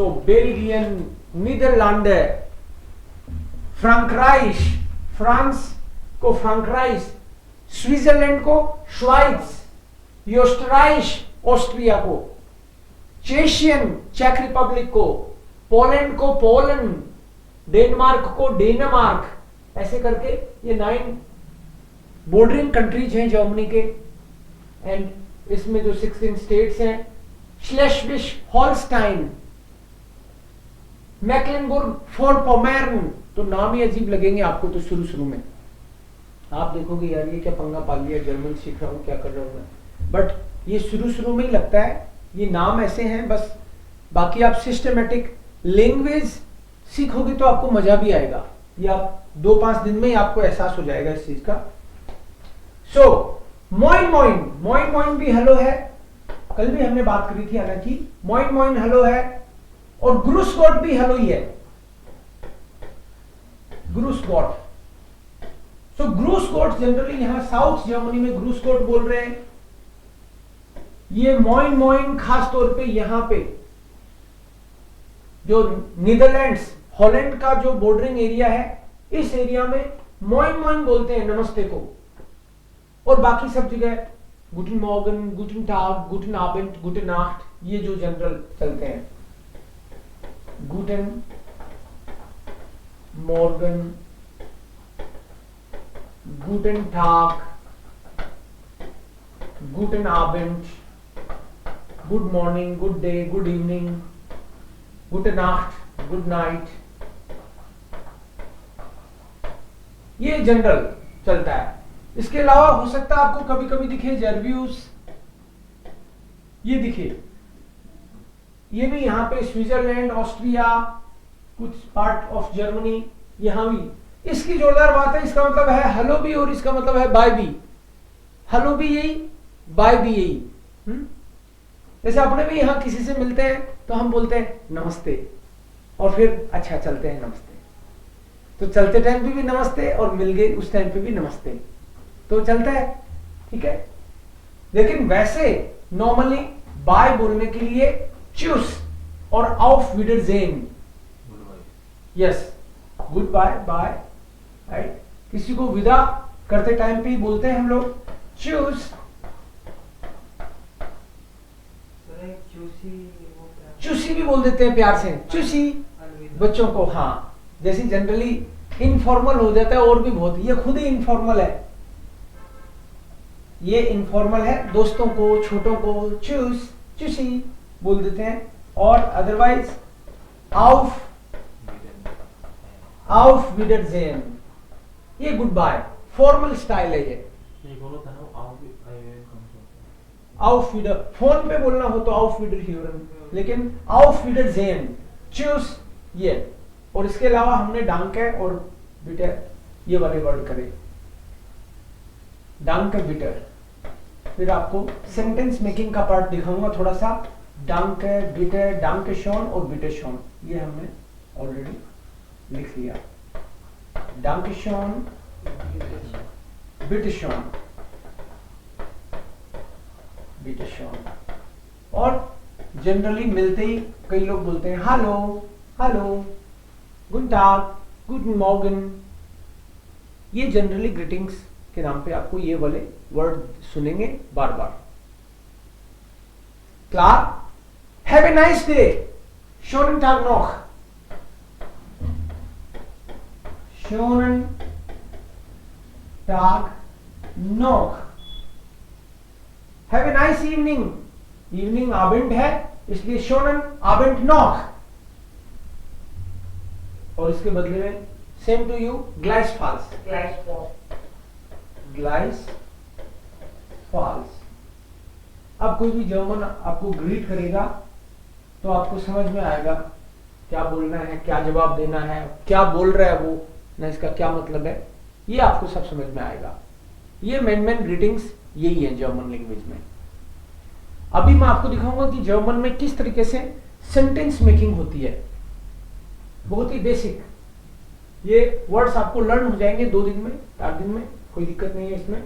सो Belgian, Netherlands, फ्रांक्राइश, France को फ्रांक्राइश, Switzerland को श्वाइट्स, योस्टराइश Austria को, चेशियन चेक रिपब्लिक को, पोलैंड को पोलैंड, डेनमार्क को डेनमार्क, ऐसे करके ये 9 बॉर्डरिंग कंट्रीज हैं जर्मनी के। एंड इसमें जो 16 स्टेट्स हैं, श्लेस्विग होल्स्टाइन, मैक्लेनबर्ग फोरपोमेर्न, तो नाम ही अजीब लगेंगे आपको तो शुरू में आप देखोगे यार ये क्या पंगा पाल लिया, जर्मन सीख रहा हूं, क्या कर रहा हूं मैं, बट ये शुरू में ही लगता है, ये नाम ऐसे हैं बस। बाकी आप सिस्टमेटिक लैंग्वेज सीखोगे तो आपको मजा भी आएगा, ये आप 2-5 दिन में ही आपको एहसास हो जाएगा इस चीज का। सो मोइन मोइन, मोइन मोइन भी हेलो है, कल भी हमने बात करी थी हालांकि, मोइन मोइन हेलो है, और ग्रूस गॉट भी हेलो ही है, ग्रूस गॉट। सो ग्रूस गॉट जनरली यहां साउथ जर्मनी में ग्रूस गॉट बोल रहे हैं। ये मोइन मोइन खास तौर पे यहां पे जो नीदरलैंड्स हॉलैंड का जो बॉर्डरिंग एरिया है, इस एरिया में मोइन मोइन बोलते हैं नमस्ते को, और बाकी सब जगह गुटन मॉर्गन, गुटन टाग, गुटन आबेंड, गुटन नाcht, ये जो जनरल चलते हैं, गुटन मॉर्गन, गुटन टाग, गुटन आबेंड, good morning, good day, good evening, गुड नाcht, गुड नाइट, ये जनरल चलता है। इसके अलावा हो सकता है आपको कभी कभी दिखे जर्वियस, ये दिखे, ये भी यहां पे स्विट्जरलैंड, ऑस्ट्रिया, कुछ पार्ट ऑफ जर्मनी, यहां भी। इसकी जोरदार बात है, इसका मतलब है हेलो भी और इसका मतलब है बाय भी। हेलो भी यही, बाय भी यही। जैसे अपने भी यहां किसी से मिलते हैं तो हम बोलते हैं नमस्ते, और फिर अच्छा चलते हैं नमस्ते, तो चलते टाइम पे भी नमस्ते और मिल गए उस टाइम पे भी नमस्ते, तो चलता है, ठीक है। लेकिन वैसे नॉर्मली बाय बोलने के लिए चूस और आउफ विडरजेन, yes, good bye, bye, right. किसी को विदा करते टाइम पे ही बोलते हैं हम लोग चूस, चूसी भी बोल देते हैं प्यार से, चूसी बच्चों को, हाँ। जैसे जनरली इनफॉर्मल हो जाता है, और भी बहुत, ये खुद ही इनफॉर्मल है, ये इनफॉर्मल है, दोस्तों को, छोटों को चूस, चूसी बोल देते हैं। और अदरवाइज आउफ, आउफ विडरजेन, ये गुड बाय, फॉर्मल स्टाइल है ये। आउफ विडर, फोन पे बोलना हो तो आउफ विडर ह्यूरन, लेकिन आउफ विडर जेन, चूस, ये। और इसके अलावा हमने डांके और बिटर ये वाले वर्ड करे, डांके बिटर। फिर आपको सेंटेंस मेकिंग का पार्ट दिखाऊंगा थोड़ा सा, डांके बिटर, डांके शॉन और बिटर शॉन, ये हमने ऑलरेडी लिख लिया, डांके शॉन, बिटर शॉन, बिटर शॉन। और जनरली मिलते ही कई लोग बोलते हैं हेलो, हेलो, गुड टाग, गुड मॉर्गन, ये जनरली ग्रीटिंग्स के नाम पे आपको ये वाले वर्ड सुनेंगे बार बार। क्लार, हैव ए नाइस डे, शोनन टाग नॉक, शोनन टाग नॉक, have a nice evening, evening आबेंड है इसलिए शोनन आबेंड नॉक, और इसके बदले में सेम टू यू, ग्लाइस फॉल्स, ग्लाइस फॉल्स। अब कोई भी जर्मन आपको ग्रीट करेगा तो आपको समझ में आएगा क्या बोलना है, क्या जवाब देना है, क्या बोल रहा है वो, ना इसका क्या मतलब है, ये आपको सब समझ में आएगा। ये मेन ग्रीटिंग्स यही है जर्मन लैंग्वेज में। अभी मैं आपको दिखाऊंगा कि जर्मन में किस तरीके से सेंटेंस मेकिंग होती है, बहुत ही बेसिक। ये वर्ड्स आपको लर्न हो जाएंगे 2 दिन में, 4 दिन में, कोई दिक्कत नहीं है इसमें,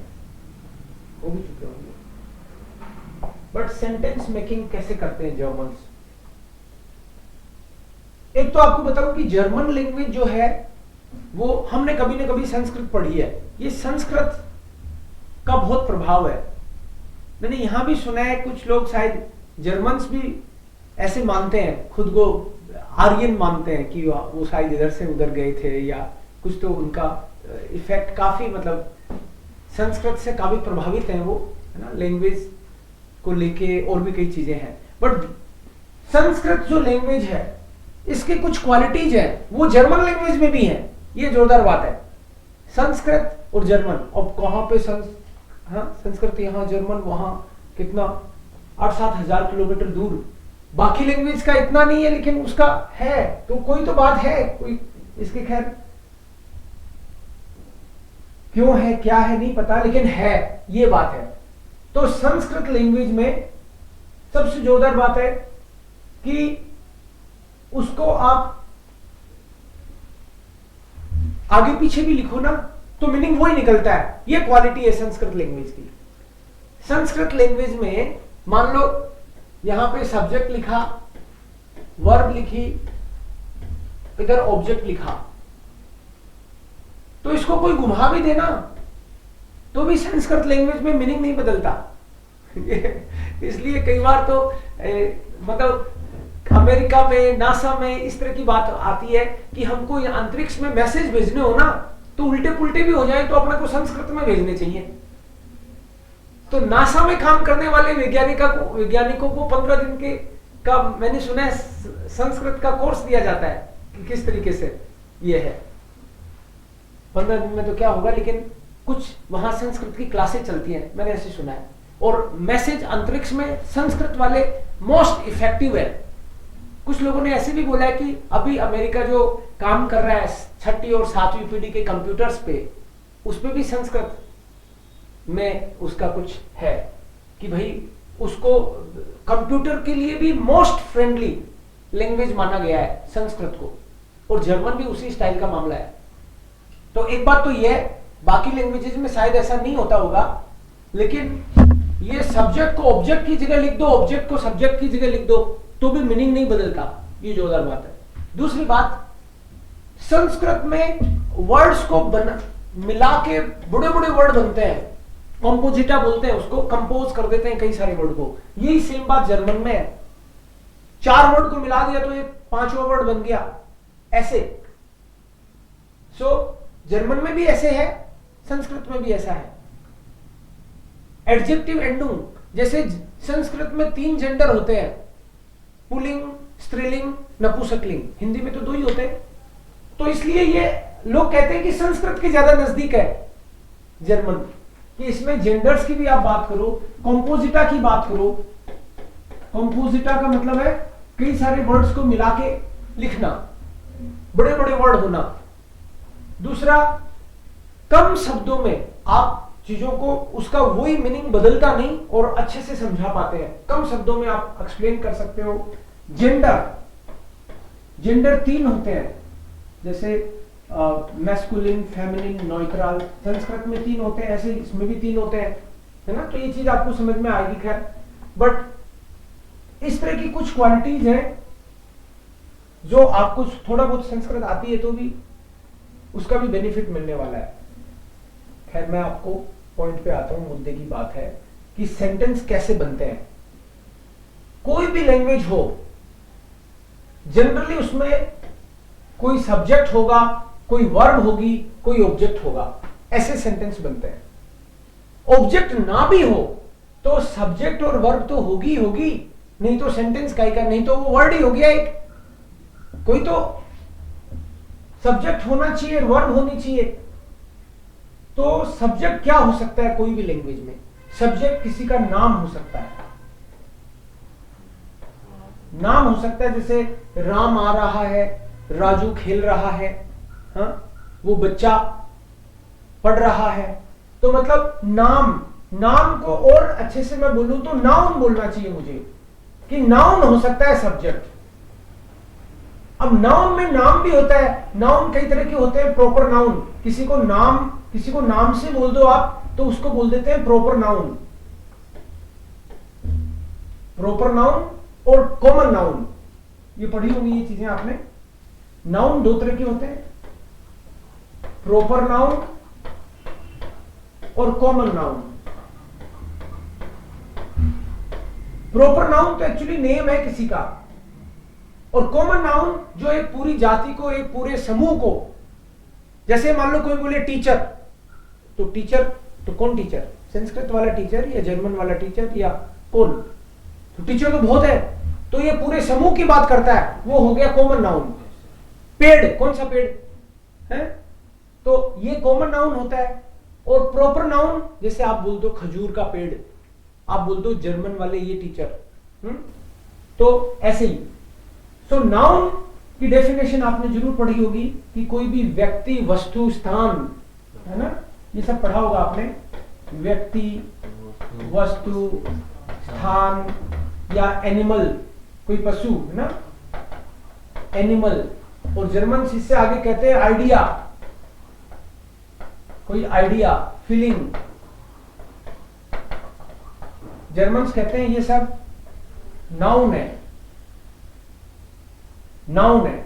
हो भी चुके होंगे। बट सेंटेंस मेकिंग कैसे करते हैं जर्मन्स, एक तो आपको बताऊं कि जर्मन लैंग्वेज जो है वो हमने कभी ना कभी संस्कृत पढ़ी है, ये संस्कृत का बहुत प्रभाव है। मैंने यहां भी सुना है कुछ लोग शायद जर्मन्स भी ऐसे मानते हैं, खुद को आर्यन मानते हैं कि वो शायद इधर से उधर गए थे या कुछ, तो उनका इफेक्ट काफी मतलब संस्कृत से काफी प्रभावित है वो, है ना, लैंग्वेज को लेके और भी कई चीजें हैं। बट संस्कृत जो लैंग्वेज है इसके कुछ क्वालिटीज है वो जर्मन लैंग्वेज में भी है, ये जोरदार बात है। संस्कृत और जर्मन, अब कहां पे संस्कृत यहाँ, जर्मन वहां, कितना 8-7 हजार किलोमीटर दूर। बाकी लैंग्वेज का इतना नहीं है लेकिन उसका है, तो कोई तो बात है, कोई इसके खैर क्यों है क्या है नहीं पता, लेकिन है, ये बात है। तो संस्कृत लैंग्वेज में सबसे जोरदार बात है कि उसको आप आगे पीछे भी लिखो ना तो मीनिंग वही निकलता है, ये क्वालिटी है संस्कृत लैंग्वेज की। संस्कृत लैंग्वेज में मान लो यहां पे सब्जेक्ट लिखा, वर्ब लिखी, इधर ऑब्जेक्ट लिखा, तो इसको कोई घुमा भी देना तो भी संस्कृत लैंग्वेज में मीनिंग नहीं बदलता। इसलिए कई बार तो मतलब अमेरिका में नासा में इस तरह की बात आती है कि हमको अंतरिक्ष में मैसेज भेजने हो ना तो उल्टे पुल्टे भी हो जाए तो अपने को संस्कृत में भेजने चाहिए। तो नासा में काम करने वाले वैज्ञानिकों को 15 दिन का मैंने सुना है संस्कृत का कोर्स दिया जाता है कि किस तरीके से ये है। 15 दिन में तो क्या होगा, लेकिन कुछ वहां संस्कृत की क्लासेस चलती हैं, मैंने ऐसे सुना है। और मैसेज अंतरिक्ष में संस्कृत वाले मोस्ट इफेक्टिव है। कुछ लोगों ने ऐसे भी बोला है कि अभी अमेरिका जो काम कर रहा है 6ठी और 7वीं पीढ़ी के कंप्यूटर्स पे, उस पे भी संस्कृत में उसका कुछ है कि भाई उसको कंप्यूटर के लिए भी मोस्ट फ्रेंडली लैंग्वेज माना गया है संस्कृत को, और जर्मन भी उसी स्टाइल का मामला है। तो एक बात तो यह है, बाकी लैंग्वेजेस में शायद ऐसा नहीं होता होगा, लेकिन ये सब्जेक्ट को ऑब्जेक्ट की जगह लिख दो, ऑब्जेक्ट को सब्जेक्ट की जगह लिख दो तो भी मीनिंग नहीं बदलता, ये जोरदार बात है। दूसरी बात, संस्कृत में वर्ड्स को मिला के बड़े बड़े वर्ड बनते हैं, कंपोजिटा बोलते हैं उसको, कंपोज कर देते हैं कई सारे वर्ड को। यही सेम बात जर्मन में है, 4 वर्ड को मिला दिया तो ये 5वां वर्ड बन गया, ऐसे। जर्मन में भी ऐसे है, संस्कृत में भी ऐसा है। एडजेक्टिव एंडुंग, जैसे संस्कृत में 3 जेंडर होते हैं, पुल्लिंग, स्त्रीलिंग, नपुंसकलिंग। हिंदी में तो 2 ही होते हैं, तो इसलिए ये लोग कहते हैं कि संस्कृत के ज्यादा नजदीक है जर्मन, कि इसमें जेंडर्स की भी आप बात करो, कंपोजिटा की बात करो। कंपोजिटा का मतलब है कई सारे वर्ड्स को मिला के लिखना, बड़े बड़े वर्ड होना। दूसरा, कम शब्दों में आप चीजों को, उसका वही मीनिंग बदलता नहीं और अच्छे से समझा पाते हैं, कम शब्दों में आप एक्सप्लेन कर सकते हो। जेंडर 3 होते हैं, जैसे मैस्कुलिन, फेमिनिन, न्यूट्रल। संस्कृत में 3 होते हैं, ऐसे इसमें भी 3 होते हैं, है ना। तो ये चीज आपको समझ में आएगी खैर। बट इस तरह की कुछ क्वालिटीज हैं जो आपको थोड़ा बहुत संस्कृत आती है तो भी उसका भी बेनिफिट मिलने वाला है। खैर मैं आपको पॉइंट पे आता हूं, मुद्दे की बात है कि सेंटेंस कैसे बनते हैं। कोई भी लैंग्वेज हो, जनरली उसमें कोई सब्जेक्ट होगा, कोई वर्ब होगी, कोई ऑब्जेक्ट होगा, ऐसे सेंटेंस बनते हैं। ऑब्जेक्ट ना भी हो तो सब्जेक्ट और वर्ब तो होगी होगी, नहीं तो सेंटेंस का नहीं तो वो वर्ड ही हो गया एक। कोई तो सब्जेक्ट होना चाहिए, वर्ब होनी चाहिए। तो सब्जेक्ट क्या हो सकता है कोई भी लैंग्वेज में? सब्जेक्ट किसी का नाम हो सकता है, नाम हो सकता है, जैसे राम आ रहा है, राजू खेल रहा है, हाँ, वो बच्चा पढ़ रहा है। तो मतलब नाम को और अच्छे से मैं बोलूं तो नाउन बोलना चाहिए मुझे, कि नाउन हो सकता है सब्जेक्ट। अब नाउन में नाम भी होता है, नाउन कई तरह के होते हैं। प्रॉपर नाउन, किसी को नाम से बोल दो आप तो उसको बोल देते हैं प्रॉपर नाउन। प्रॉपर नाउन और कॉमन नाउन, ये पढ़ी होंगी ये चीजें आपने। नाउन दो तरह के होते हैं, प्रॉपर नाउन और कॉमन नाउन। प्रॉपर नाउन तो एक्चुअली नेम है किसी का, और कॉमन नाउन जो एक पूरी जाति को, एक पूरे समूह को, जैसे मान लो कोई बोले टीचर, तो टीचर तो कौन टीचर, संस्कृत वाला टीचर या जर्मन वाला टीचर या कौन, तो टीचर तो बहुत है, तो ये पूरे समूह की बात करता है, वो हो गया कॉमन नाउन। पेड़, कौन सा पेड़ है, तो ये कॉमन नाउन होता है। और प्रॉपर नाउन जैसे आप बोल दो खजूर का पेड़, आप बोल दो जर्मन वाले ये टीचर, तो ऐसे ही। सो नाउन की डेफिनेशन आपने जरूर पढ़ी होगी कि कोई भी व्यक्ति, वस्तु, स्थान, है ना, ये सब पढ़ा होगा आपने, व्यक्ति, वस्तु, स्थान या एनिमल, कोई पशु, है ना, एनिमल। और जर्मन से इससे आगे कहते हैं आइडिया, कोई आइडिया, फीलिंग, जर्मन्स कहते हैं ये सब नाउन है, नाउन है।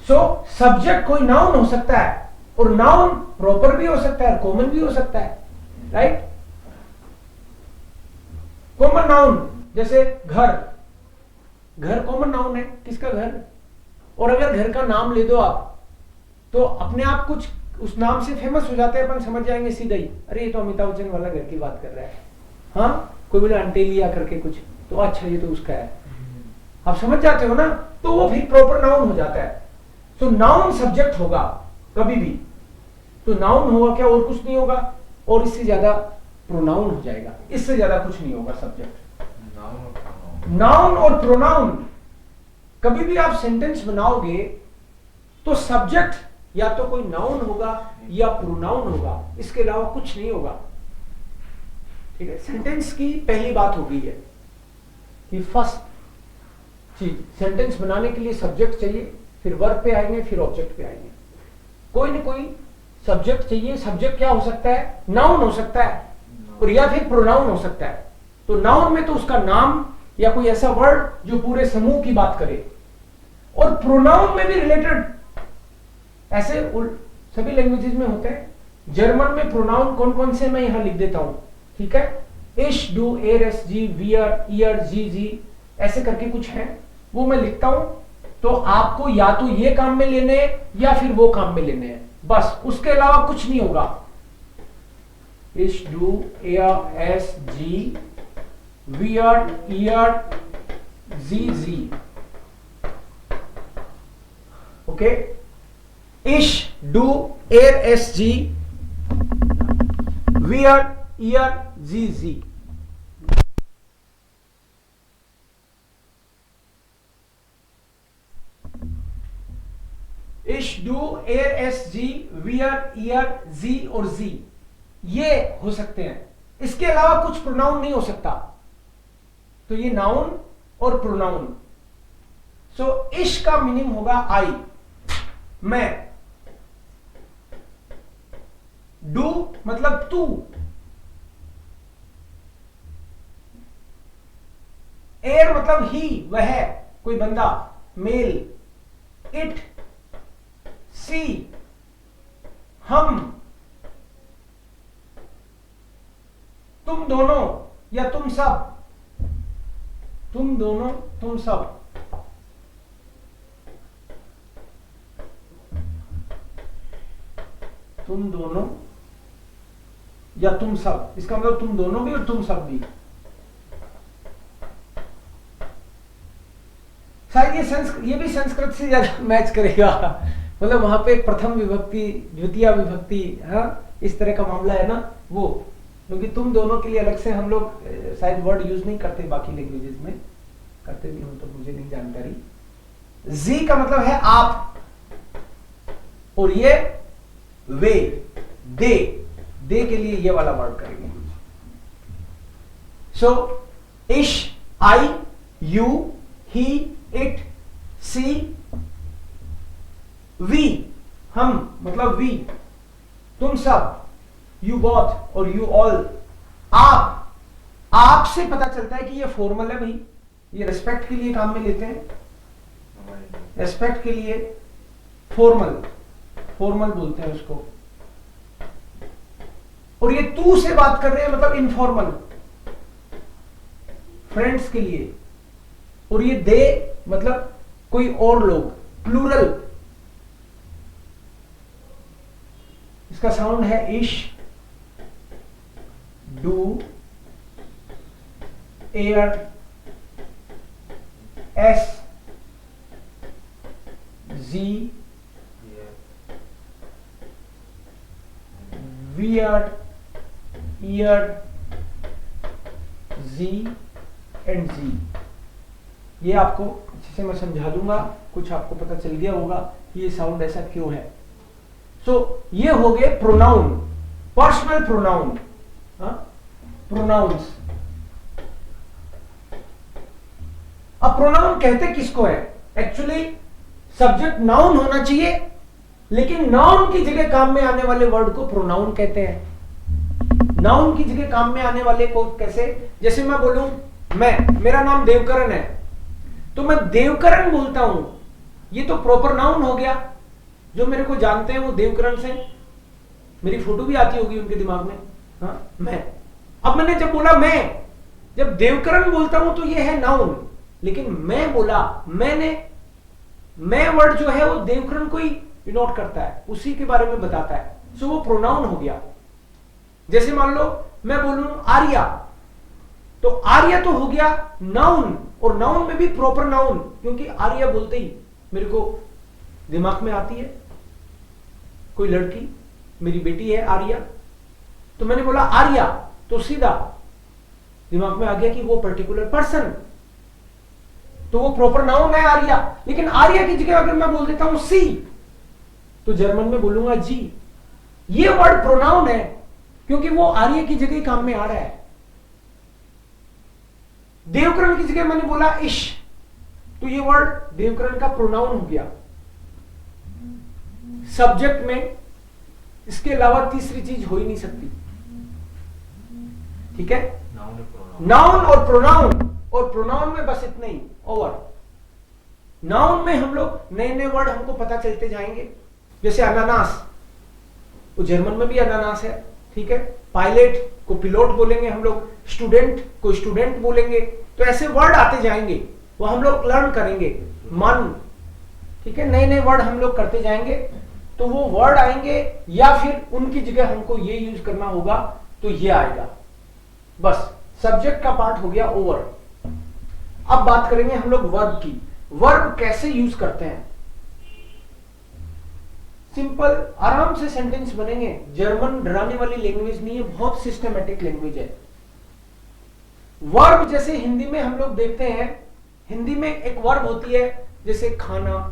सो सब्जेक्ट कोई नाउन हो सकता है, और नाउन प्रॉपर भी हो सकता है, कॉमन भी हो सकता है, राइट। कॉमन नाउन जैसे घर, घर कॉमन नाउन है, किसका घर, और अगर घर का नाम ले दो आप, तो अपने आप कुछ उस नाम से फेमस हो जाते हैं, अपन समझ जाएंगे सीधा ही, अरे ये तो अमिताभ बच्चन वाला घर की बात कर रहा है। हाँ, कोई बोले अंटेलिया करके कुछ, तो अच्छा ये तो उसका है, आप समझ जाते हो ना, तो वो फिर प्रॉपर नाउन हो जाता है। तो नाउन सब्जेक्ट होगा कभी भी, तो नाउन होगा क्या, और कुछ नहीं होगा, और इससे ज्यादा प्रोनाउन हो जाएगा, इससे ज्यादा कुछ नहीं होगा सब्जेक्ट। नाउन और प्रोनाउन, कभी भी आप सेंटेंस बनाओगे तो सब्जेक्ट या तो कोई नाउन होगा या प्रोनाउन होगा, इसके अलावा कुछ नहीं होगा, ठीक है। सेंटेंस की पहली बात हो गई है कि फर्स्ट चीज, सेंटेंस बनाने के लिए सब्जेक्ट चाहिए, फिर वर्ब पे आएंगे, फिर ऑब्जेक्ट पे आएंगे, कोई ना कोई सब्जेक्ट चाहिए। सब्जेक्ट क्या हो सकता है, नाउन हो सकता है, और या फिर प्रोनाउन हो सकता है। तो नाउन में तो उसका नाम या कोई ऐसा वर्ड जो पूरे समूह की बात करे, और प्रोनाउन में भी रिलेटेड ऐसे सभी लैंग्वेजेस में होते हैं। जर्मन में प्रोनाउन कौन कौन से मैं यहां लिख देता हूं, ठीक है, इश, डू, एर, एस, जी, वियर, ईयर, जी, जी, ऐसे करके कुछ है, वो मैं लिखता हूं। तो आपको या तो ये काम में लेने हैं या फिर वो काम में लेने हैं, बस, उसके अलावा कुछ नहीं होगा। इश, डू, एर, एस, जी, वियर, ईयर, जी, जी, ओके। इश, डू, एर, एस, जी, वियर, ईयर, जी, जी। इश, डू, एर, एस, जी, वियर, ईयर, जी और जी, ये हो सकते हैं, इसके अलावा कुछ प्रोनाउन नहीं हो सकता। तो ये नाउन और प्रोनाउन। सो इश का मीनिंग होगा आई, मैं। डू मतलब तू, एर मतलब ही, वह, कोई बंदा, मेल। इट, सी, हम, तुम दोनों या तुम सब, तुम दोनों, तुम सब, तुम दोनों या तुम सब, इसका मतलब तुम दोनों भी और तुम सब भी। शायद ये भी संस्कृत से ज्यादा मैच करेगा, मतलब वहां पे प्रथम विभक्ति, द्वितीय विभक्ति, हाँ, इस तरह का मामला है ना वो, क्योंकि तुम दोनों के लिए अलग से हम लोग शायद वर्ड यूज नहीं करते, बाकी लैंग्वेजेस में करते भी हो तो मुझे नहीं जानकारी। जी का मतलब है आप, और ये वे, दे के लिए ये वाला वर्ड करेंगे। सो इश, आई, यू, ही, इट, सी, वी, हम मतलब वी, तुम सब, यू बोथ और यू ऑल, आप। आप से पता चलता है कि ये फॉर्मल है भाई, ये रिस्पेक्ट के लिए काम में लेते हैं, रिस्पेक्ट के लिए फॉर्मल, फॉर्मल बोलते हैं उसको। और ये तू से बात कर रहे हैं मतलब इनफॉर्मल, फ्रेंड्स के लिए। और ये दे मतलब कोई और लोग, प्लूरल। इसका साउंड है इश, डू, एयर, एस, जी, वियर, ईयर, जी एंड जी। ये आपको अच्छे से मैं समझा दूंगा, कुछ आपको पता चल गया होगा ये साउंड ऐसा क्यों है। ये हो गए प्रोनाउन, पर्सनल प्रोनाउन, प्रोनाउंस। अब प्रोनाउन कहते किसको है? एक्चुअली सब्जेक्ट नाउन होना चाहिए, लेकिन नाउन की जगह काम में आने वाले वर्ड को प्रोनाउन कहते हैं। नाउन की जगह काम में आने वाले को कैसे? जैसे मैं बोलूं मेरा नाम देवकरण है, तो मैं देवकरण बोलता हूं, ये तो प्रॉपर नाउन हो गया। जो मेरे को जानते हैं वो देवकरण से, मेरी फोटो भी आती होगी उनके दिमाग में। मैं, अब मैंने जब बोला जब देवकरण बोलता हूं तो ये है नाउन, लेकिन मैं बोला, मैं वर्ड जो है वो देवकरण को ही डिनोट करता है, उसी के बारे में बताता है, सो वो प्रोनाउन हो गया। जैसे मान लो मैं बोलूं आर्या, तो आर्या तो हो गया नाउन, और नाउन में भी प्रॉपर नाउन, क्योंकि आर्या बोलते ही मेरे को दिमाग में आती है कोई लड़की, मेरी बेटी है आर्या, तो मैंने बोला आर्या, तो सीधा दिमाग में आ गया कि वो पर्टिकुलर पर्सन, तो वो प्रॉपर नाउन है आर्या। लेकिन आर्या की जगह अगर मैं बोल देता हूं सी, तो जर्मन में बोलूंगा जी। ये वर्ड प्रोनाउन है, क्योंकि वो आर्या की जगह काम में आ रहा है। देवकरण की जगह मैंने बोला इश, तो ये वर्ड देवकरण का प्रोनाउन हो गया। सब्जेक्ट में इसके अलावा तीसरी चीज हो ही नहीं सकती, ठीक है? नाउन और प्रोनाउन, और प्रोनाउन में बस इतना ही, ओवर। नाउन में हम लोग नए नए वर्ड हमको पता चलते जाएंगे, जैसे अनानास, वो जर्मन में भी अनानास है, ठीक है? पायलट को पिलोट बोलेंगे हम लोग, स्टूडेंट को स्टूडेंट बोलेंगे, तो ऐसे वर्ड आते जाएंगे, वो हम लोग लर्न करेंगे, मन, ठीक है? नए नए वर्ड हम लोग करते जाएंगे, तो वो वर्ड आएंगे, या फिर उनकी जगह हमको ये यूज करना होगा, तो ये आएगा। बस सब्जेक्ट का पार्ट हो गया ओवर। अब बात करेंगे हम लोग वर्ब की। वर्ब कैसे यूज करते हैं? सिंपल, आराम से सेंटेंस बनेंगे। जर्मन डराने वाली लैंग्वेज नहीं है, बहुत सिस्टमेटिक लैंग्वेज है। वर्ब जैसे हिंदी में हम लोग देखते हैं, हिंदी में एक वर्ब होती है जैसे खाना,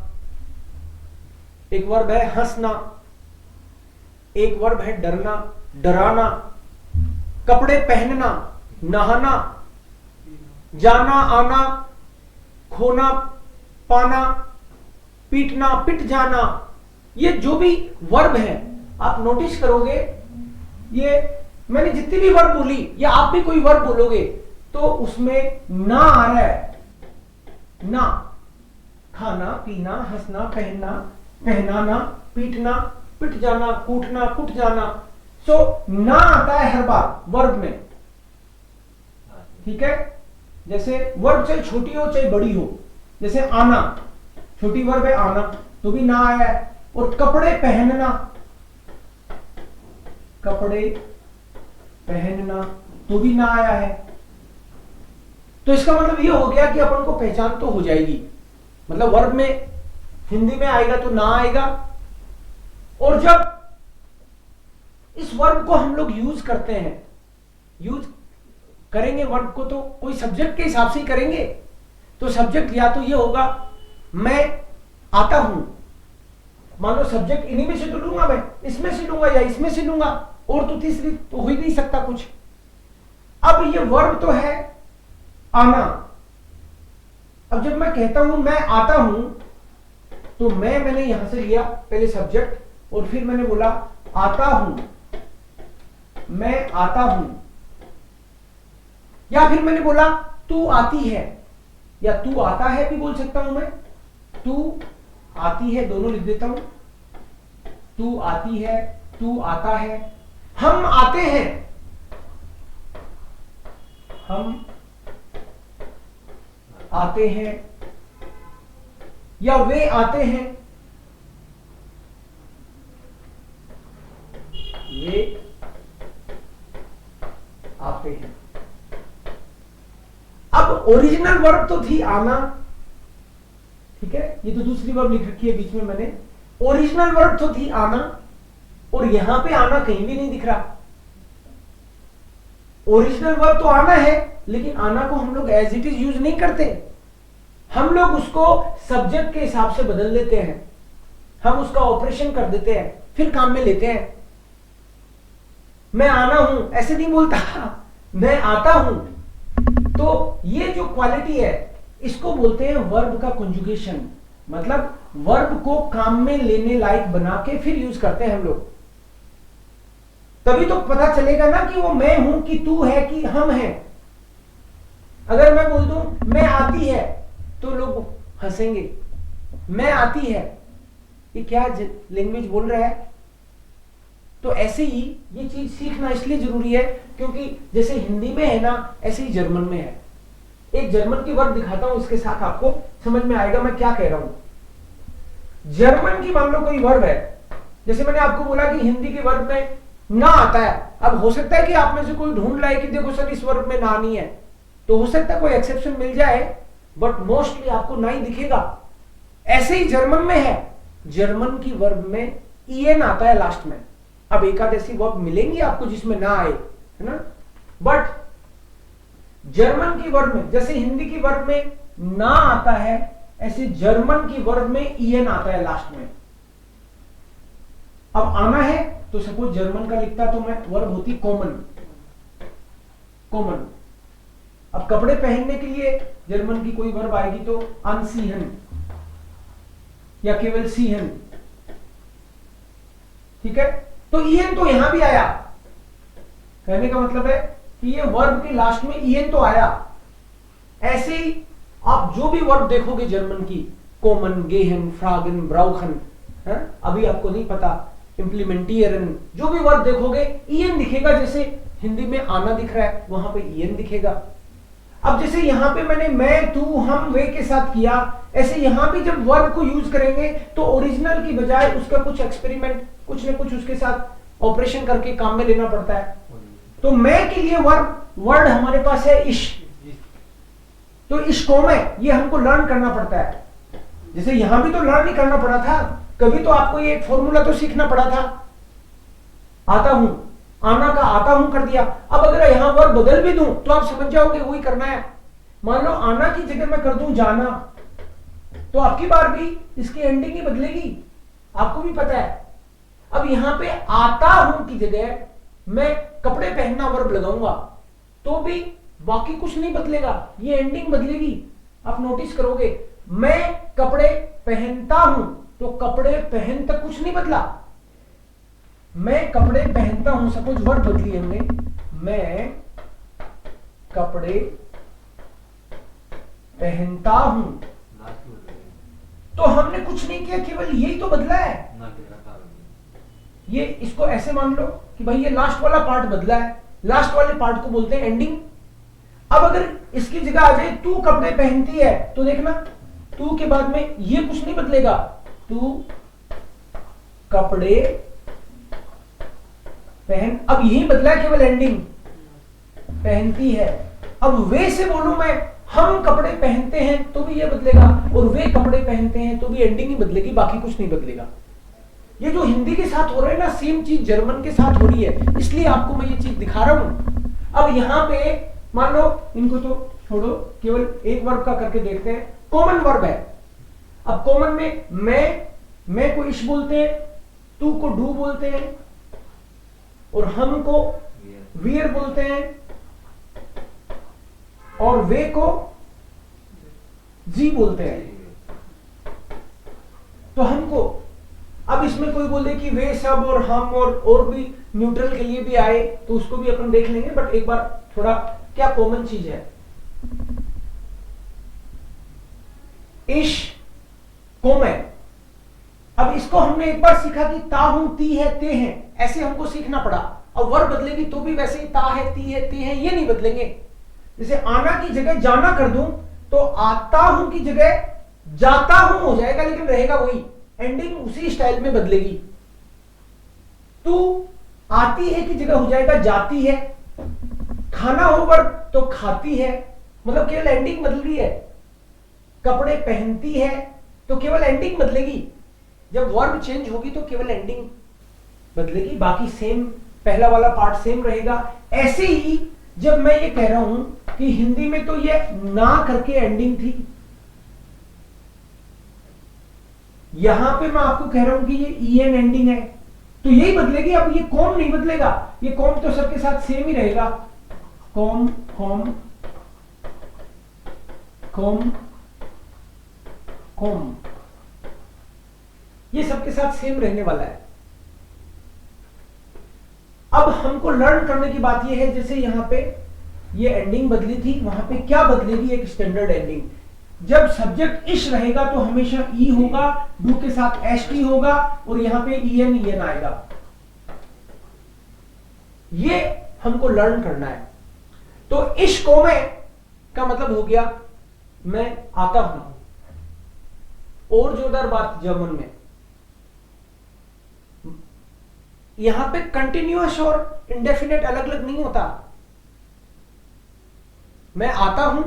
एक वर्ब है हंसना, एक वर्ब है डरना, डराना, कपड़े पहनना, नहाना, जाना आना, खोना पाना, पीटना पिट जाना। ये जो भी वर्ब है आप नोटिस करोगे, ये मैंने जितनी भी वर्ब बोली, या आप भी कोई वर्ब बोलोगे तो उसमें ना आ रहा है। ना, खाना पीना, हंसना, पहनना, पहनाना, पीटना पिट जाना, कूटना कुट जाना, सो ना आता है हर बार वर्ब में, ठीक है? जैसे वर्ब चाहे छोटी हो चाहे बड़ी हो, जैसे आना, छोटी वर्ब है आना, तो भी ना आया है। और कपड़े पहनना, कपड़े पहनना, तो भी ना आया है। तो इसका मतलब ये हो गया कि अपन को पहचान तो हो जाएगी, मतलब वर्ब में हिंदी में आएगा तो ना आएगा। और जब इस वर्ब को हम लोग यूज करते हैं, यूज करेंगे वर्ब को, तो कोई सब्जेक्ट के हिसाब से ही करेंगे। तो सब्जेक्ट या तो ये होगा मैं आता हूं, मान लो सब्जेक्ट इन्हीं में से तो लूंगा, मैं इसमें से लूंगा या इसमें से लूंगा, और तो तीसरी तो हो ही नहीं सकता कुछ। अब ये वर्ब तो है आना। अब जब मैं कहता हूं मैं आता हूं, तो मैंने यहां से लिया पहले सब्जेक्ट, और फिर मैंने बोला आता हूं, मैं आता हूं। या फिर मैंने बोला तू आती है, या तू आता है भी बोल सकता हूं मैं, तू आती है, दोनों लिख देता हूं। तू आती है, तू आता है, हम आते हैं, हम आते हैं, या वे आते हैं, वे आते हैं। अब ओरिजिनल वर्ब तो थी आना, ठीक है, ये तो दूसरी वर्ब लिख रखी है बीच में मैंने। ओरिजिनल वर्ब तो थी आना, और यहां पे आना कहीं भी नहीं दिख रहा। ओरिजिनल वर्ब तो आना है, लेकिन आना को हम लोग एज इट इज यूज नहीं करते, हम लोग उसको सब्जेक्ट के हिसाब से बदल देते हैं, हम उसका ऑपरेशन कर देते हैं, फिर काम में लेते हैं। मैं आना हूं ऐसे नहीं बोलता, मैं आता हूं। तो ये जो क्वालिटी है इसको बोलते हैं वर्ब का कंजुगेशन, मतलब वर्ब को काम में लेने लायक बना के फिर यूज करते हैं हम लोग। तभी तो पता चलेगा ना कि वो मैं हूं कि तू है कि हम हैं। अगर मैं बोल दूं मैं आती है तो लोग हंसेंगे, मैं आती है, ये क्या लैंग्वेज बोल रहा है। तो ऐसे ही ये चीज सीखना इसलिए जरूरी है क्योंकि जैसे हिंदी में है ना, ऐसे ही जर्मन में है। एक जर्मन की वर्ब दिखाता हूं, इसके साथ आपको समझ में आएगा मैं क्या कह रहा हूं। जर्मन की मान लो कोई वर्ब है, जैसे मैंने आपको बोला कि हिंदी के वर्ब में ना आता है। अब हो सकता है कि आप में से कोई ढूंढ लाए कि देखो सर इस वर्ब में ना नहीं है, तो हो सकता है कोई एक्सेप्शन मिल जाए, बट मोस्टली आपको ना ही दिखेगा। ऐसे ही जर्मन में है, जर्मन की वर्ब में ईएन आता है लास्ट में। अब एक आध ऐसी वर्ब मिलेंगी आपको जिसमें ना आए, है ना, बट जर्मन की वर्ब में जैसे हिंदी की वर्ब में ना आता है, ऐसे जर्मन की वर्ब में ईएन आता है लास्ट में। अब आना है तो सपोज जर्मन का लिखता तो मैं वर्ब होती कॉमन, कॉमन। अब कपड़े पहनने के लिए जर्मन की कोई वर्ब आएगी तो अनसीहन या केवल सीहन, ठीक है। तो ईएन तो यहां भी आया, कहने का मतलब है कि ये वर्ब के लास्ट में ईएन तो आया। ऐसे ही आप जो भी वर्ब देखोगे जर्मन की, कॉमन, गेहन, फ्रागन, ब्राउखन, है अभी आपको नहीं पता, इंप्लीमेंटियरन, जो भी वर्ब देखोगे ईएन दिखेगा। जैसे हिंदी में आना दिख रहा है, वहां पे ईएन दिखेगा। अब जैसे यहां पे मैंने मैं, तू, हम, वे के साथ किया, ऐसे यहां भी जब वर्ब को यूज करेंगे तो ओरिजिनल की बजाय उसका कुछ एक्सपेरिमेंट, कुछ न कुछ उसके साथ ऑपरेशन करके काम में लेना पड़ता है। तो मैं के लिए वर्ड हमारे पास है इश, तो इश कॉम है, ये हमको लर्न करना पड़ता है। जैसे यहां भी तो लर्न नहीं करना पड़ा था, कभी तो आपको ये फॉर्मूला तो सीखना पड़ा था। आता हूं, आना का आता हूं कर दिया। अब अगर यहां वर्ब बदल भी दूं तो आप समझ जाओगे वही करना है। मान लो आना की जगह मैं कर दूं जाना, तो आपकी बार भी इसकी एंडिंग ही बदलेगी, आपको भी पता है। अब यहां पे आता हूं की जगह मैं कपड़े पहनना वर्ब लगाऊंगा तो भी बाकी कुछ नहीं बदलेगा, ये एंडिंग बदलेगी। आप नोटिस करोगे मैं कपड़े पहनता हूं तो कपड़े पहन तक कुछ नहीं बदला। मैं कपड़े पहनता हूं, सपोज वर्ब बदली हमने, मैं कपड़े पहनता हूं, तो हमने कुछ नहीं किया, केवल यही तो बदला है। ये इसको ऐसे मान लो कि भाई ये लास्ट वाला पार्ट बदला है, लास्ट वाले पार्ट को बोलते हैं एंडिंग। अब अगर इसकी जगह आ जाए तू कपड़े पहनती है, तो देखना तू के बाद में ये कुछ नहीं बदलेगा, तू कपड़े पहन, अब यही बदला है केवल एंडिंग, पहनती है। अब वे से बोलूं मैं हम कपड़े पहनते हैं तो भी ये बदलेगा, और वे कपड़े पहनते हैं तो भी एंडिंग ही बदलेगी, बाकी कुछ नहीं बदलेगा। ये जो हिंदी के साथ हो रहा है ना, सेम चीज जर्मन के साथ हो रही है, इसलिए आपको मैं ये चीज दिखा रहा हूं। अब यहां पे मान लो, इनको तो छोड़ो, केवल एक वर्ब का करके देखते हैं। कॉमन वर्ब है। अब कॉमन में मैं को इश बोलते हैं, तू को डू बोलते हैं, और हम को वियर बोलते हैं, और वे को जी बोलते हैं। तो हमको, अब इसमें कोई बोले कि वे सब और हम और भी न्यूट्रल के लिए भी आए तो उसको भी अपन देख लेंगे, बट एक बार थोड़ा क्या कॉमन चीज है। इश कॉम है। अब इसको हमने एक बार सीखा कि ता हूं, ती है, ते हैं, ऐसे हमको सीखना पड़ा। अब वर्ब बदलेगी तो भी वैसे ही ता है, ती है, ते हैं, ये नहीं बदलेंगे। जैसे आना की जगह जाना कर दूं तो आता हूं की जगह जाता हूं हो जाएगा, लेकिन रहेगा वही, एंडिंग उसी स्टाइल में बदलेगी। तू आती है की जगह हो जाएगा जाती है, खाना हो वर्ब तो खाती है, मतलब केवल एंडिंग बदल रही है। कपड़े पहनती है तो केवल एंडिंग बदलेगी, जब वर्ब चेंज होगी तो केवल एंडिंग बदलेगी, बाकी सेम, पहला वाला पार्ट सेम रहेगा। ऐसे ही जब मैं ये कह रहा हूं कि हिंदी में तो ये ना करके एंडिंग थी, यहां पे मैं आपको कह रहा हूं कि ये en एंडिंग है, तो यही बदलेगी। अब ये कॉम नहीं बदलेगा, ये कॉम तो सबके साथ सेम ही रहेगा, कॉम कॉम कॉम कॉम, ये सबके साथ सेम रहने वाला है। अब हमको लर्न करने की बात यह है, जैसे यहां पे ये एंडिंग बदली थी, वहां पे क्या बदलेगी, एक स्टैंडर्ड एंडिंग। जब सब्जेक्ट इश रहेगा तो हमेशा ई होगा, डू के साथ एस टी होगा, और यहां पे ई एन आएगा। ये हमको लर्न करना है। तो इश को में का मतलब हो गया मैं आता हूं। और जोरदार बात जर्मन में, यहां पे कंटिन्यूअस और इंडेफिनेट अलग अलग नहीं होता। मैं आता हूं,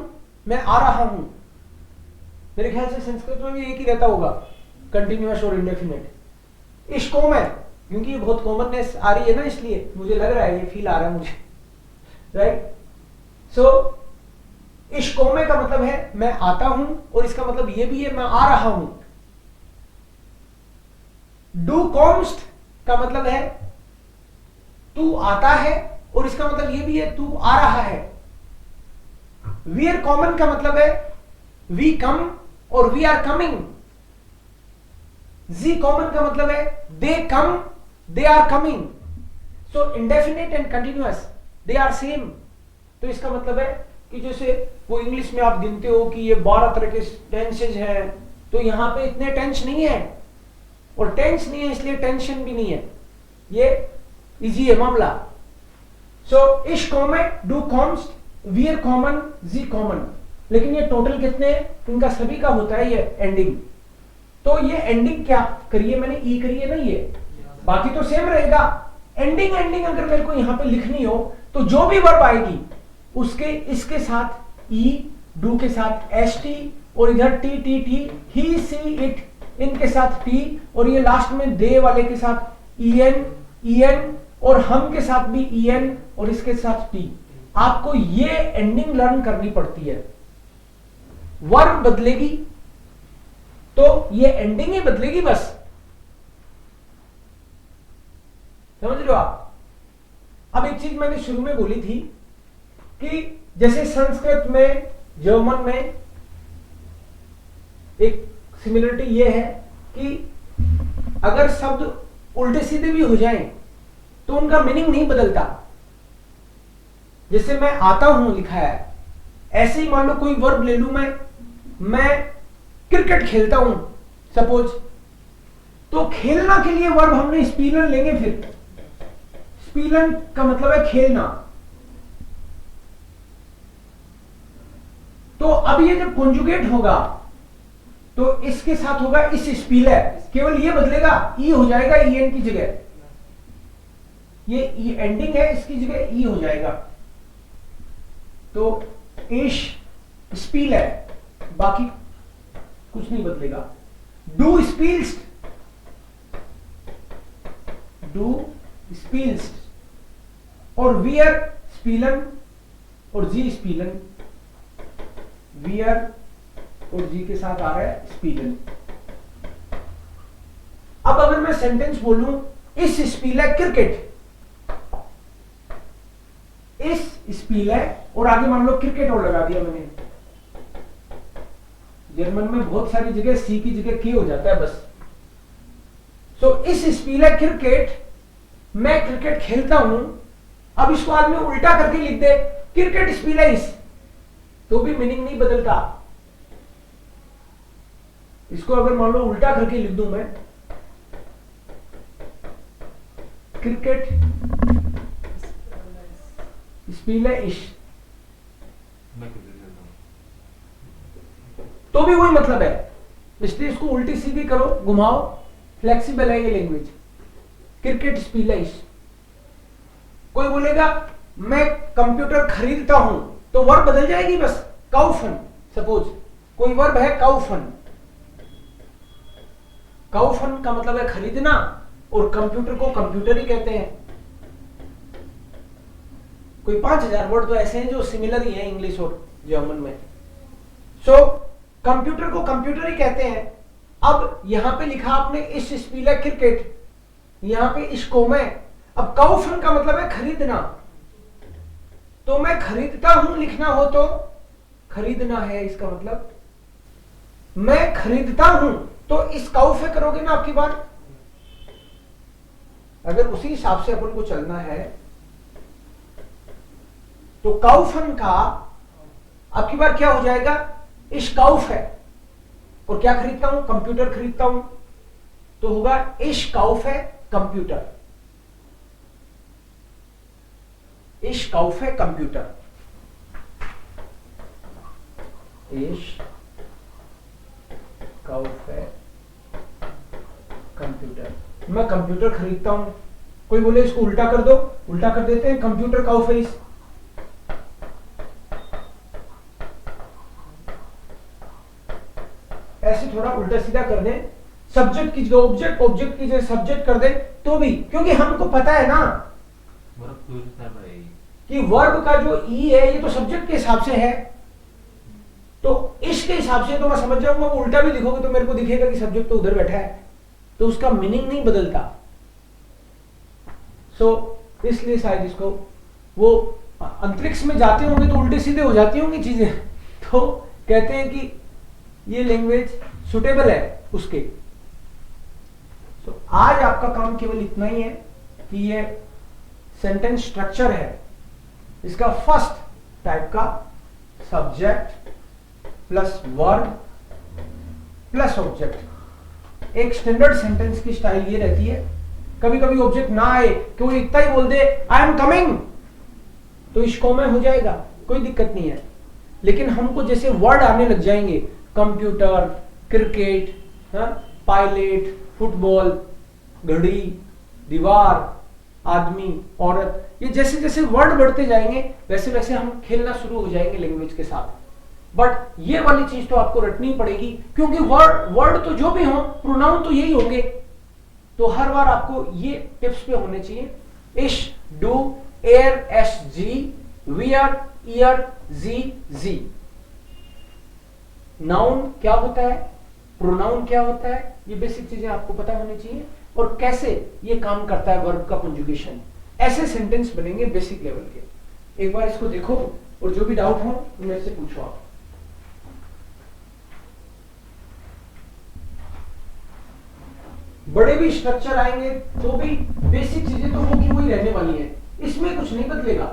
मैं आ रहा हूं, मेरे ख्याल से संस्कृत में भी एक ही रहता होगा, कंटिन्यूअस और इंडेफिनेट। इस कॉम है, क्योंकि ये बहुत कॉमननेस आ रही है ना, इसलिए मुझे लग रहा है, ये फील आ रहा है मुझे, राइट। सो इस कॉमे का मतलब है मैं आता हूं, और इसका मतलब ये भी है मैं आ रहा हूं। डू कॉम्स्ट का मतलब है तू आता है, और इसका मतलब ये भी है तू आ रहा है। वी आर कॉमन का मतलब है वी कम और वी आर कमिंग। जी कॉमन का मतलब है they come, they are coming. So indefinite and continuous they are same. तो इसका मतलब है कि जैसे वो इंग्लिश में आप गिनते हो कि ये 12 तरह के टेंसेज हैं, तो यहां पे इतने टेंस नहीं है, और टेंस नहीं है इसलिए टेंशन भी नहीं है, ये इजी है मामला। सो इश कॉमन, डू कॉम्स्ट, वी आर कॉमन, जी कॉमन। लेकिन ये टोटल कितने हैं, इनका सभी का होता है ये एंडिंग। तो ये एंडिंग क्या करिए, मैंने ई करी है ना, ये बाकी तो सेम रहेगा। एंडिंग अगर मेरे को यहां पे लिखनी हो तो जो भी वर्ब आएगी उसके इसके साथ ई, डू के साथ एस टी, और इधर T T T, he see it, इनके साथ टी, और ये लास्ट में दे वाले के साथ ई एन, और हम के साथ भी ई एन, और इसके साथ टी। आपको ये एंडिंग लर्न करनी पड़ती है। वर्ब बदलेगी तो ये एंडिंग ही बदलेगी बस, समझ रहे हो आप। अब एक चीज मैंने शुरू में बोली थी कि जैसे संस्कृत में, जर्मन में एक सिमिलरिटी ये है कि अगर शब्द उल्टे सीधे भी हो जाएं तो उनका मीनिंग नहीं बदलता। जैसे मैं आता हूं लिखा है, ऐसे ही मान लो कोई वर्ब ले लूं मैं क्रिकेट खेलता हूं सपोज, तो खेलना के लिए वर्ब हमने स्पीलन लेंगे। फिर स्पीलन का मतलब है खेलना। तो अब ये जब कॉन्जुगेट होगा तो इसके साथ होगा इस स्पीलर, केवल ये बदलेगा, ई हो जाएगा ई एन की जगह, ये एंडिंग है, इसकी जगह ई हो जाएगा। तो इश स्पीलर, बाकी कुछ नहीं बदलेगा। डू स्पील्स्ट, डू स्पील्स्ट, और वियर स्पीलन, और जी स्पीलन, वियर और जी के साथ आ रहा है स्पीलन। अब अगर मैं सेंटेंस बोलूं इस स्पीलर क्रिकेट, इस स्पीलर, और आगे मान लो क्रिकेट और लगा दिया मैंने। जर्मन में बहुत सारी जगह सी की जगह के हो जाता है बस। सो इस स्पीलर क्रिकेट, मैं क्रिकेट खेलता हूं। अब इसको आदमी उल्टा करके लिख दे क्रिकेट स्पीलर इस, तो भी मीनिंग नहीं बदलता। इसको अगर मान लो उल्टा करके लिख दूं मैं क्रिकेट स्पीले इश, तो भी वही मतलब है, इसलिए इसको उल्टी सीधी करो, घुमाओ, फ्लेक्सिबल है ये लैंग्वेज। क्रिकेट स्पीले इश। कोई बोलेगा मैं कंप्यूटर खरीदता हूं, तो वर्ब बदल जाएगी बस, काउफन। सपोज कोई वर्ब है काउफन, काउफन का मतलब है खरीदना, और कंप्यूटर को कंप्यूटर ही कहते हैं। कोई 5000 वर्ड तो ऐसे हैं जो सिमिलर ही हैं इंग्लिश और जर्मन में। सो कंप्यूटर को कंप्यूटर ही कहते हैं। अब यहां पे लिखा आपने इस स्पीले क्रिकेट, यहां पे इसको मैं, अब काउफन का मतलब है खरीदना, तो मैं खरीदता हूं लिखना हो तो खरीदना है इसका मतलब, मैं खरीदता हूं तो इस काउफे करोगे ना आपकी बात। अगर उसी हिसाब से अपन को चलना है तो काउफन का आपकी बार क्या हो जाएगा, इश काउफ है, और क्या खरीदता हूं, कंप्यूटर खरीदता हूं, तो होगा इश काउफ है कंप्यूटर, इश काउफ है कंप्यूटर, इश काउफ है कंप्यूटर। मैं कंप्यूटर खरीदता हूं, कोई बोले इसको उल्टा कर दो, उल्टा कर देते हैं, कंप्यूटर काउफ है इस, ऐसे थोड़ा उल्टा सीधा कर दे, सब्जेक्ट की जगह ऑब्जेक्ट, ऑब्जेक्ट की जगह सब्जेक्ट कर दे तो भी, क्योंकि हमको पता है ना कि वर्ब का जो ई है ये तो सब्जेक्ट के हिसाब से है, तो इसके हिसाब से तो मैं समझ जाऊंगा। वो उल्टा भी लिखोगे तो मेरे को दिखेगा कि सब्जेक्ट तो उधर बैठा है, तो उसका मीनिंग नहीं बदलता। सो इसलिए शायद इसको, वो अंतरिक्ष में जाते होंगे तो उल्टे सीधे हो जाती होंगी चीजें, तो कहते हैं कि ये लैंग्वेज सुटेबल है उसके। तो आज आपका काम केवल इतना ही है कि ये सेंटेंस स्ट्रक्चर है, इसका फर्स्ट टाइप का subject plus verb plus object. एक स्टैंडर्ड सेंटेंस की स्टाइल ये रहती है, कभी कभी ऑब्जेक्ट ना आए, क्यों इतना ही बोल दे आई एम कमिंग, तो इसको में हो जाएगा, कोई दिक्कत नहीं है। लेकिन हमको जैसे वर्ड आने लग जाएंगे, कंप्यूटर, क्रिकेट, पायलट, फुटबॉल, घड़ी, दीवार, आदमी, औरत, ये जैसे जैसे वर्ड बढ़ते जाएंगे वैसे वैसे हम खेलना शुरू हो जाएंगे लैंग्वेज के साथ। बट ये वाली चीज तो आपको रटनी पड़ेगी, क्योंकि वर्ड तो जो भी हो, प्रोनाउन तो यही होंगे, तो हर बार आपको ये टिप्स पे होने चाहिए। इश, डू, एयर, एस, जी, वियर, ईयर, जी, जी। नाउन क्या होता है, प्रोनाउन क्या होता है, ये बेसिक चीजें आपको पता होनी चाहिए, और कैसे ये काम करता है वर्ब का कंजुगेशन। ऐसे सेंटेंस बनेंगे बेसिक लेवल के। एक बार इसको देखो और जो भी डाउट हो मेरे से पूछो आप। बड़े भी स्ट्रक्चर आएंगे तो भी बेसिक चीजें तो वो की वही रहने वाली है, इसमें कुछ नहीं बदलेगा।